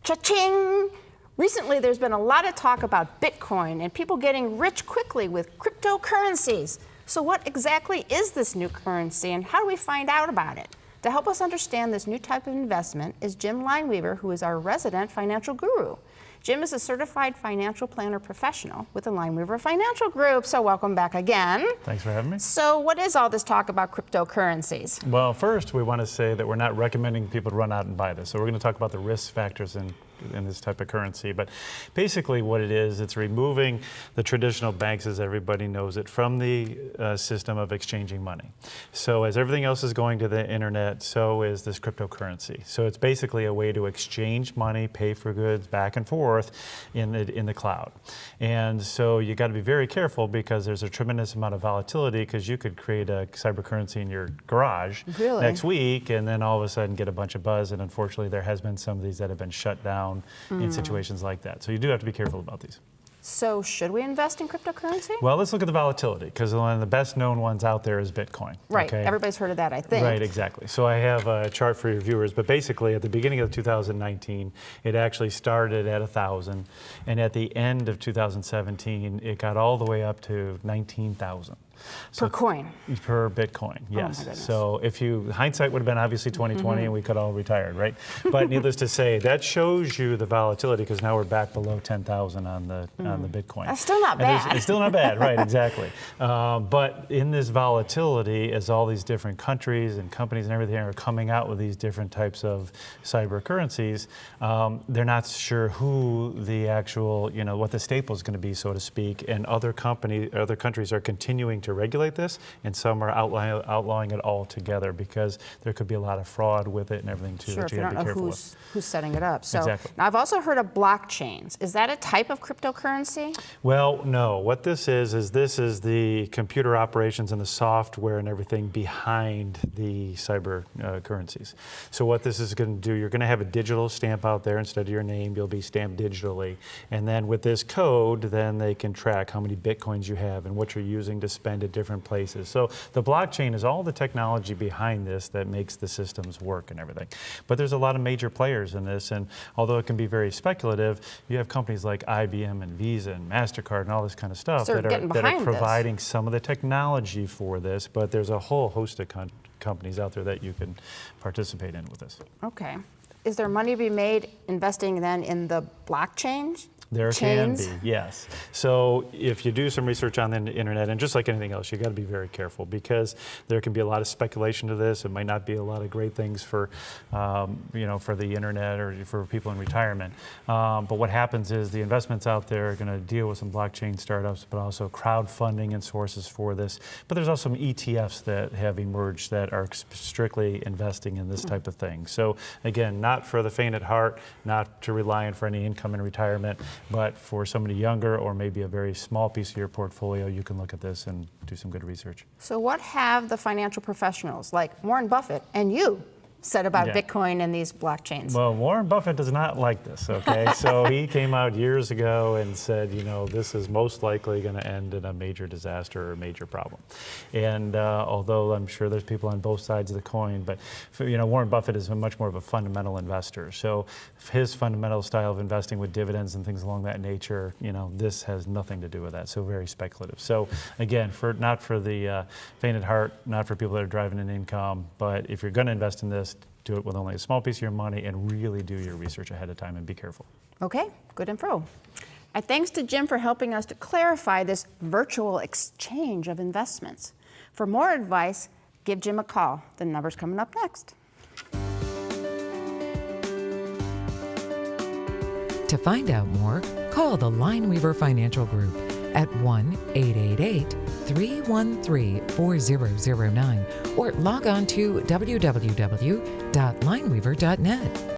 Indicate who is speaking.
Speaker 1: Cha-ching! Recently, there's been a lot of talk about Bitcoin and people getting rich quickly with cryptocurrencies. So what exactly is this new currency and how do we find out about it? To help us understand this new type of investment is Jim Lineweaver, who is our resident financial guru. Jim is a certified financial planner professional with the Lineweaver Financial Group, so welcome back again.
Speaker 2: Thanks for having me.
Speaker 1: So what is all this talk about cryptocurrencies?
Speaker 2: Well, first we want to say that we're not recommending people to run out and buy this. So we're going to talk about the risk factors in this type of currency. But basically what it is, it's removing the traditional banks, as everybody knows it, from the system of exchanging money. So as everything else is going to the internet, so is this cryptocurrency. So it's basically a way to exchange money, pay for goods back and forth in the cloud. And so you got to be very careful because there's a tremendous amount of volatility, because you could create a cyber currency in your garage next week and then all of a sudden get a bunch of buzz. And unfortunately there has been some of these that have been shut down in situations like that. So you do have to be careful about these.
Speaker 1: So should we invest in cryptocurrency?
Speaker 2: Well, let's look at the volatility, because one of the best known ones out there is Bitcoin.
Speaker 1: Right,
Speaker 2: okay?
Speaker 1: Everybody's heard of that, I think.
Speaker 2: Right, exactly. So I have a chart for your viewers, but basically at the beginning of 2019, it actually started at 1,000, and at the end of 2017, it got all the way up to 19,000.
Speaker 1: Per coin?
Speaker 2: Per Bitcoin, yes.
Speaker 1: Oh my goodness.
Speaker 2: So if hindsight would have been obviously 2020 and we could all retired, right? But needless to say, that shows you the volatility, because now we're back below 10,000 on the Bitcoin.
Speaker 1: That's still not bad.
Speaker 2: It's still not bad, right, exactly. But in this volatility, as all these different countries and companies and everything are coming out with these different types of cyber currencies, they're not sure who the actual, what the staple is going to be, so to speak, and other countries are continuing to regulate this, and some are outlawing it altogether, because there could be a lot of fraud with it and everything too.
Speaker 1: Sure,
Speaker 2: that
Speaker 1: if you don't know who's setting it up. So
Speaker 2: exactly.
Speaker 1: Now I've also heard of blockchains. Is that a type of cryptocurrency?
Speaker 2: Well, no. What this is the computer operations and the software and everything behind the cyber currencies. So what this is going to do, you're going to have a digital stamp out there instead of your name. You'll be stamped digitally, and then with this code, then they can track how many Bitcoins you have and what you're using to spend at different places. So the blockchain is all the technology behind this that makes the systems work and everything. But there's a lot of major players in this, and although it can be very speculative, you have companies like IBM and Visa and MasterCard and all this kind of stuff that are providing some of the technology for this, but there's a whole host of companies out there that you can participate in with this.
Speaker 1: Okay. Is there money to be made investing then in the blockchain?
Speaker 2: There can be, yes. So if you do some research on the internet, and just like anything else, you got to be very careful, because there can be a lot of speculation to this. It might not be a lot of great things for, for the internet or for people in retirement. But what happens is the investments out there are going to deal with some blockchain startups, but also crowdfunding and sources for this. But there's also some ETFs that have emerged that are strictly investing in this type of thing. So again, not for the faint at heart, not to rely on for any income in retirement. But for somebody younger, or maybe a very small piece of your portfolio, you can look at this and do some good research.
Speaker 1: So what have the financial professionals like Warren Buffett and you said about Bitcoin and these blockchains?
Speaker 2: Well, Warren Buffett does not like this, okay? So he came out years ago and said, this is most likely going to end in a major disaster or a major problem. And although I'm sure there's people on both sides of the coin, but Warren Buffett is much more of a fundamental investor. So his fundamental style of investing with dividends and things along that nature, this has nothing to do with that. So very speculative. So again, not for the faint at heart, not for people that are driving an income, but if you're going to invest in this, do it with only a small piece of your money and really do your research ahead of time and be careful.
Speaker 1: Okay, good info. And thanks to Jim for helping us to clarify this virtual exchange of investments. For more advice, give Jim a call. The number's coming up next.
Speaker 3: To find out more, call the Lineweaver Financial Group at 1-888-313-4009 or log on to www.lineweaver.net.